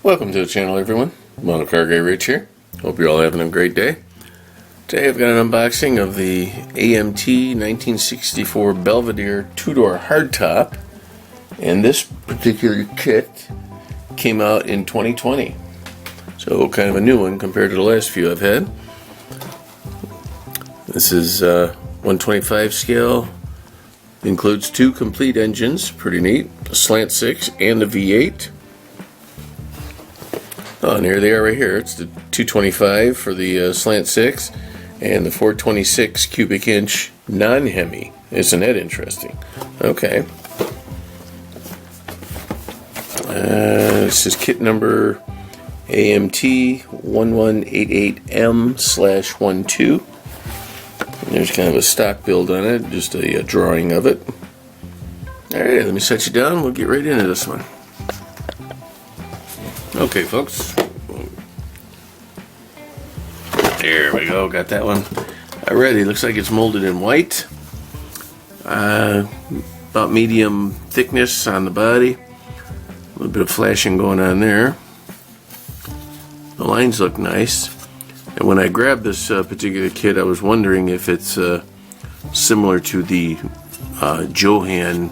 Welcome to the channel, everyone. Mono Car Guy Rich here. Hope you're all having a great day. Today I've got an unboxing of the AMT 1964 Belvedere two-door hardtop, and this particular kit came out in 2020, so kind of a new one compared to the last few I've had. This is 125 scale, includes two complete engines, pretty neat, a slant 6 and a V8. Oh, and here they are right here. It's the 225 for the slant 6 and the 426 cubic inch non-Hemi. Isn't that interesting? Okay. This is kit number AMT 1188M/12. There's kind of a stock build on it, just a drawing of it. Alright, let me set you down. We'll get right into this one. Okay, folks. There we go, got that one already. Looks like it's molded in white. About medium thickness on the body. A little bit of flashing going on there. The lines look nice. And when I grabbed this particular kit, I was wondering if it's similar to the Johann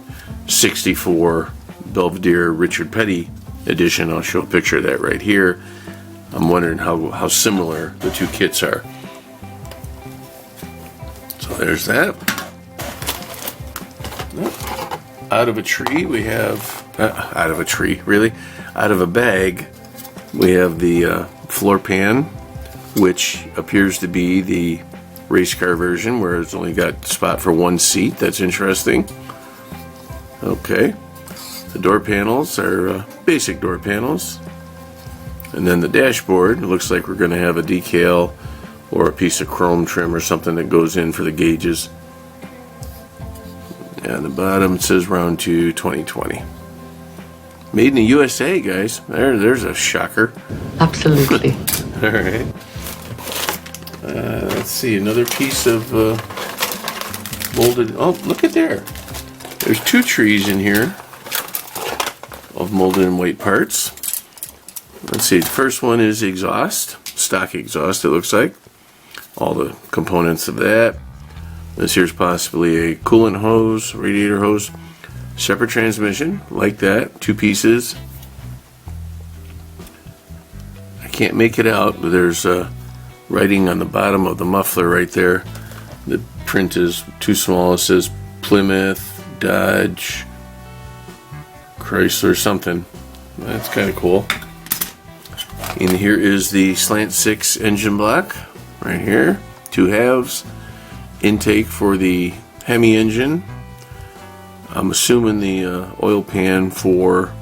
64 Belvedere Richard Petty edition. I'll show a picture of that right here. I'm wondering how similar the two kits are. So there's that. Out of a tree we have, out of a tree, really? Out of a bag we have the floor pan, which appears to be the race car version where it's only got spot for one seat. That's interesting. Okay. The door panels are basic door panels. And then the dashboard, it looks like we're going to have a decal or a piece of chrome trim or something that goes in for the gauges. And the bottom, it says round 2 2020. Made in the USA, guys. There's a shocker. Absolutely. Alright. Let's see, another piece of molded. Oh, look at there. There's two trees in here of molded in white parts. Let's see, the first one is exhaust, stock exhaust it looks like. All the components of that. This here's possibly a coolant hose, radiator hose, separate transmission, like that, two pieces. I can't make it out, but there's writing on the bottom of the muffler right there. The print is too small. It says Plymouth, Dodge, Chrysler, something. That's kind of cool. And here is the slant 6 engine block right here, two halves, intake for the Hemi engine. I'm assuming the oil pan for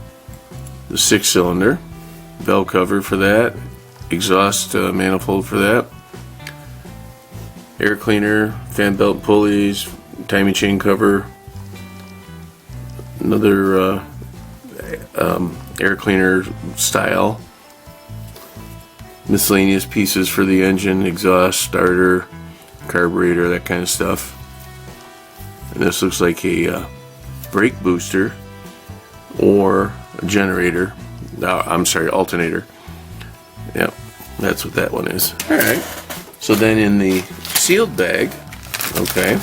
the 6-cylinder, bell cover for that, exhaust manifold for that, air cleaner, fan belt pulleys, timing chain cover, another air cleaner style, miscellaneous pieces for the engine, exhaust, starter, carburetor, that kind of stuff. And this looks like a brake booster or a generator. No, I'm sorry, alternator. Yep, that's what that one is. Alright, so then in the sealed bag, okay,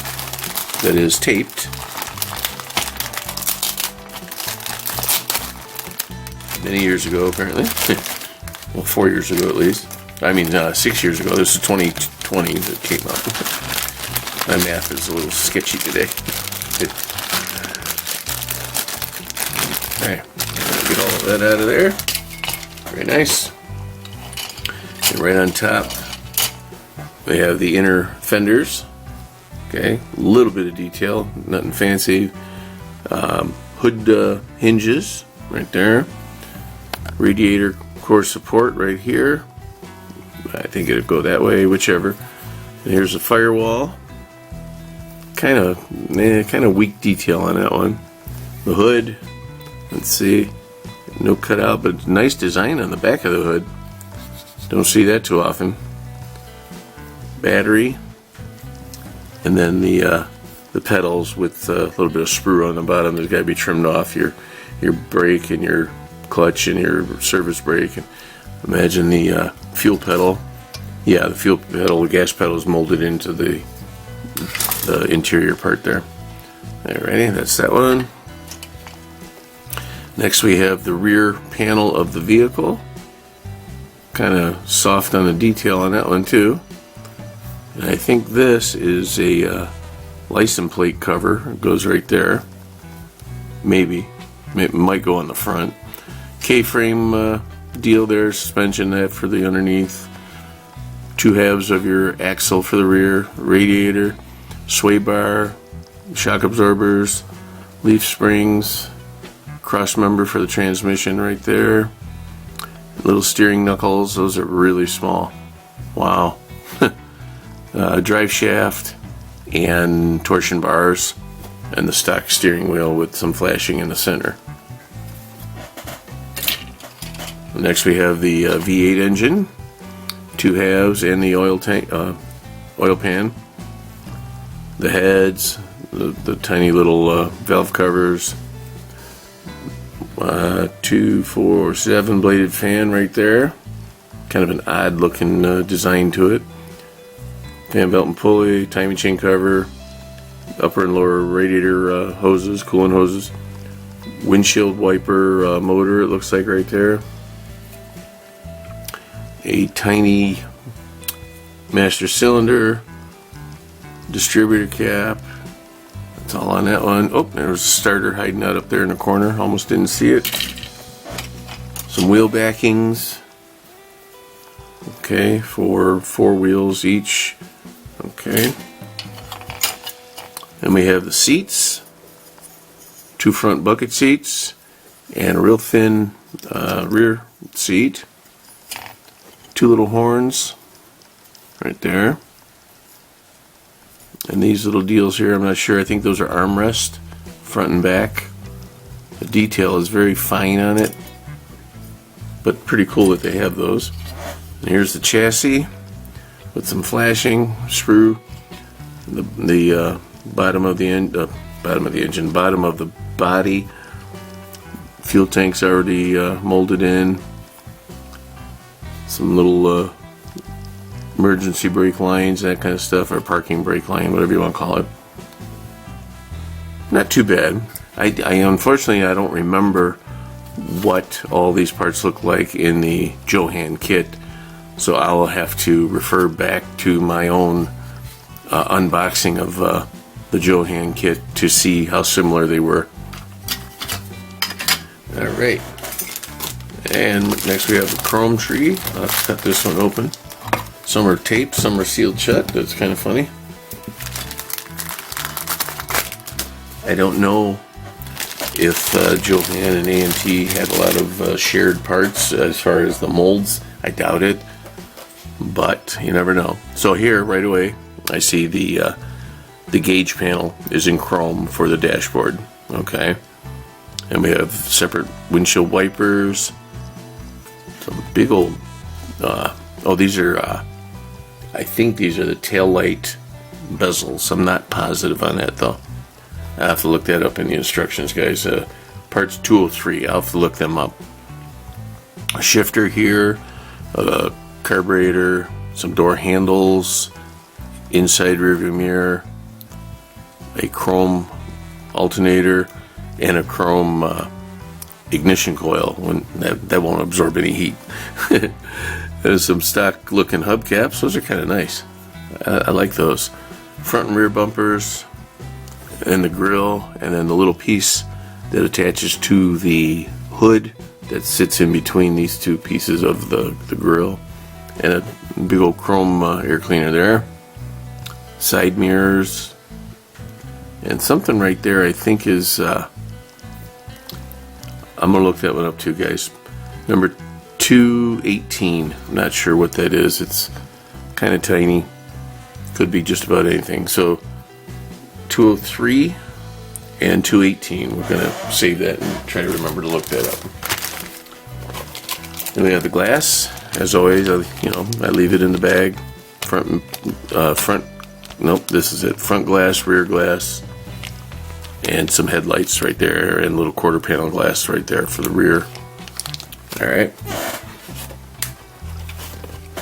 that is taped, many years ago apparently. Well, 4 years ago at least. I mean, 6 years ago. This is 2020 that came out. My math is a little sketchy today. Alright, get all of that out of there. Very nice. And right on top, we have the inner fenders. Okay, a little bit of detail, nothing fancy. Hood hinges right there. Radiator core support right here. I think it'll go that way, whichever. And here's a firewall. Kind of weak detail on that one. The hood. Let's see. No cutout, but nice design on the back of the hood. Don't see that too often. Battery. And then the pedals with a little bit of sprue on the bottom. There's got to be trimmed off your brake and your clutch and your service brake. And imagine the fuel pedal. Yeah, the fuel pedal, the gas pedal is molded into the interior part there. Alrighty, that's that one. Next we have the rear panel of the vehicle. Kind of soft on the detail on that one too. And I think this is a license plate cover. It goes right there. Maybe. It might go on the front. K-frame deal there, suspension that for the underneath. 2 halves of your axle for the rear, radiator, sway bar, shock absorbers, leaf springs, cross member for the transmission right there. Little steering knuckles, those are really small. Wow. Drive shaft and torsion bars, and the stock steering wheel with some flashing in the center. Next we have the V8 engine, 2 halves, and the oil tank, oil pan. The heads, the tiny little valve covers. 2, 4, 7 bladed fan right there. Kind of an odd looking design to it. Fan belt and pulley, timing chain cover, upper and lower radiator hoses, coolant hoses, windshield wiper motor, it looks like right there. A tiny master cylinder, distributor cap. That's all on that one. Oh, there was a starter hiding out up there in the corner. Almost didn't see it. Some wheel backings. Okay, for 4 wheels each. Okay. And we have the seats. 2 front bucket seats. And a real thin rear seat. 2 little horns right there. And these little deals here, I'm not sure, I think those are armrests, front and back. The detail is very fine on it, but pretty cool that they have those. And here's the chassis with some flashing, sprue, the bottom of the engine, bottom of the body. Fuel tank's already molded in. Some little emergency brake lines, that kind of stuff, or parking brake line, whatever you want to call it. Not too bad. I unfortunately I don't remember what all these parts look like in the Johan kit, so I'll have to refer back to my own unboxing of the Johan kit to see how similar they were. Alright, and next we have the chrome tree. Let's cut this one open. Some are taped, some are sealed shut. That's kind of funny. I don't know if Johan and AMT had a lot of shared parts as far as the molds. I doubt it, but you never know. So here, right away, I see the gauge panel is in chrome for the dashboard. Okay, and we have separate windshield wipers. Some big old. Oh, these are. I think these are the taillight bezels. I'm not positive on that though. I have to look that up in the instructions, guys. Parts 203. I'll have to look them up. A shifter here, a carburetor, some door handles, inside rearview mirror, a chrome alternator, and a chrome ignition coil. When that won't absorb any heat. There's some stock looking hubcaps. Those are kind of nice. I like those. Front and rear bumpers, and the grill, and then the little piece that attaches to the hood that sits in between these 2 pieces of the grill, and a big old chrome air cleaner there. Side mirrors, and something right there I think is I'm gonna look that one up too, guys. Number 218. I'm not sure what that is. It's kind of tiny. Could be just about anything. So 203 and 218. We're going to save that and try to remember to look that up. Then we have the glass. As always, I leave it in the bag. Nope, this is it. Front glass, rear glass, and some headlights right there, and a little quarter panel glass right there for the rear. Alright.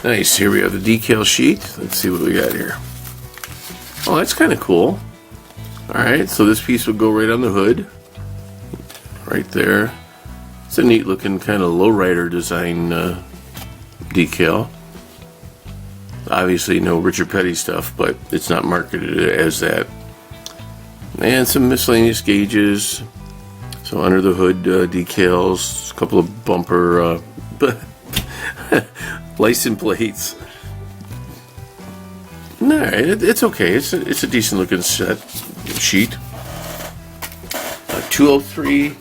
Nice, here we have the decal sheet. Let's see what we got here. Oh, that's kind of cool. Alright, so this piece would go right on the hood. Right there. It's a neat looking kind of lowrider design decal. Obviously no Richard Petty stuff, but it's not marketed as that. And some miscellaneous gauges. So under the hood decals, a couple of bumper license plates. Alright, it's okay. It's a decent looking sheet. 203,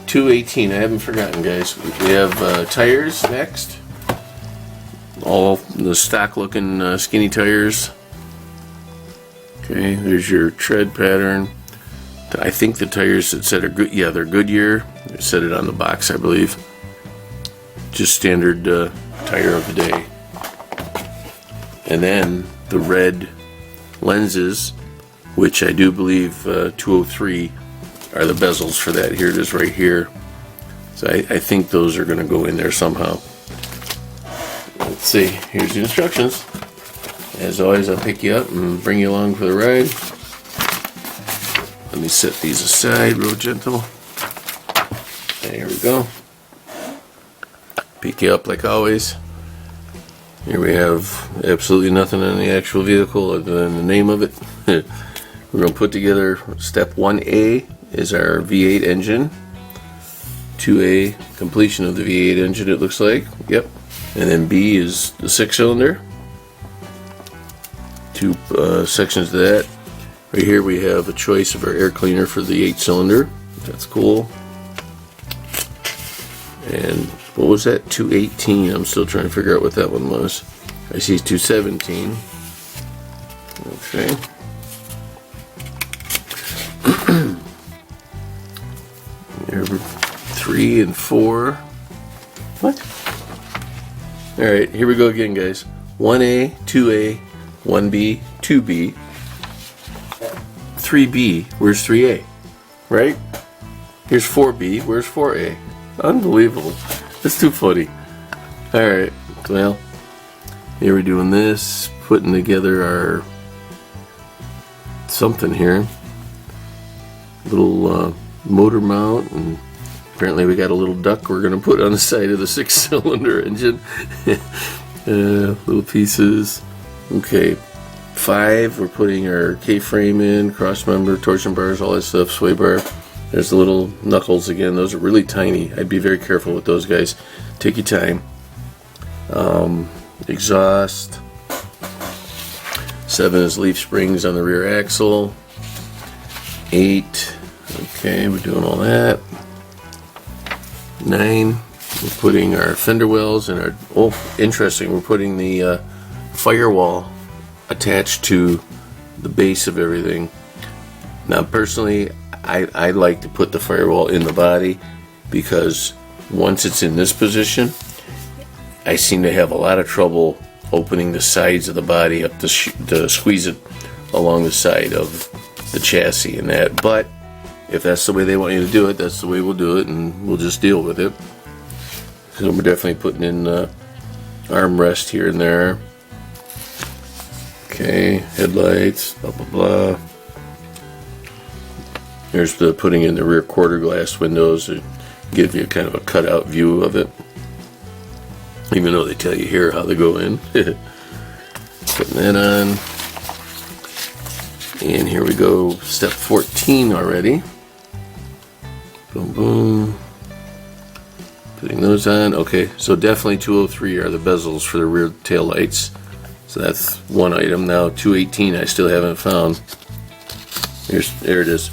218. I haven't forgotten, guys. We have tires next. All the stock looking skinny tires. Okay, there's your tread pattern. I think the tires that said are good. Yeah, they're Goodyear. They said it on the box, I believe. Just standard tire of the day. And then the red lenses, which I do believe 203 are the bezels for that. Here it is right here. So I think those are going to go in there somehow. Let's see. Here's the instructions. As always, I'll pick you up and bring you along for the ride. Let me set these aside real gentle. There we go. Pick you up like always. Here we have absolutely nothing on the actual vehicle other than the name of it. We're going to put together step 1A is our V8 engine. 2A, completion of the V8 engine, it looks like. Yep. And then B is the 6-cylinder. Two sections of that. Right here we have a choice of our air cleaner for the 8-cylinder. That's cool. And what was that? 218. I'm still trying to figure out what that one was. I see 217. Okay. There were 3 and 4. What? Alright, here we go again, guys. 1A, 2A, 1B, 2B, 3B. Where's 3A? Right? Here's 4B. Where's 4A? Unbelievable. That's too funny. Alright, well, here we're doing this, putting together our something here. Little motor mount, and apparently we got a little duct we're going to put on the side of the 6-cylinder engine. Little pieces. Okay, 5, we're putting our K-frame in, cross member, torsion bars, all that stuff, sway bar. There's the little knuckles again. Those are really tiny. I'd be very careful with those guys. Take your time. Exhaust. 7 is leaf springs on the rear axle. 8. Okay, we're doing all that. 9. We're putting our fender wells and our... Oh, interesting. We're putting the firewall attached to the base of everything. Now, personally, I like to put the firewall in the body because once it's in this position, I seem to have a lot of trouble opening the sides of the body up to squeeze it along the side of the chassis and that. But if that's the way they want you to do it, that's the way we'll do it, and we'll just deal with it. So we're definitely putting in armrest here and there. Okay, headlights, blah blah blah. Here's the putting in the rear quarter glass windows to give you kind of a cutout view of it. Even though they tell you here how they go in. Putting that on. And here we go, step 14 already. Boom, boom. Putting those on. Okay, so definitely 203 are the bezels for the rear tail lights. So that's one item. Now 218 I still haven't found. There it is.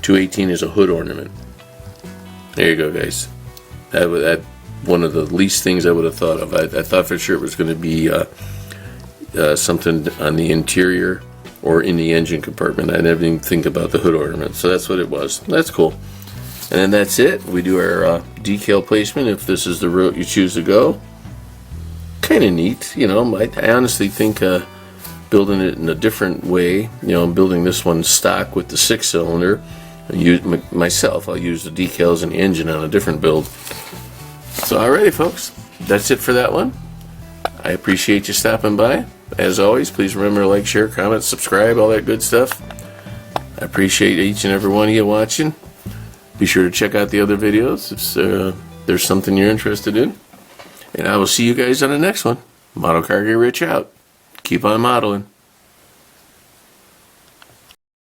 218 is a hood ornament. There you go, guys. That one of the least things I would have thought of. I thought for sure it was going to be something on the interior or in the engine compartment. I never even think about the hood ornament. So that's what it was. That's cool. And then that's it. We do our decal placement if this is the route you choose to go. Kind of neat, you know. I honestly think building it in a different way, you know, building this one stock with the 6-cylinder. I'll use the decals and the engine on a different build. So alrighty folks, that's it for that one. I appreciate you stopping by. As always, please remember to like, share, comment, subscribe, all that good stuff. I appreciate each and every one of you watching. Be sure to check out the other videos if there's something you're interested in. And I will see you guys on the next one. Model Car Guy Rich out. Keep on modeling.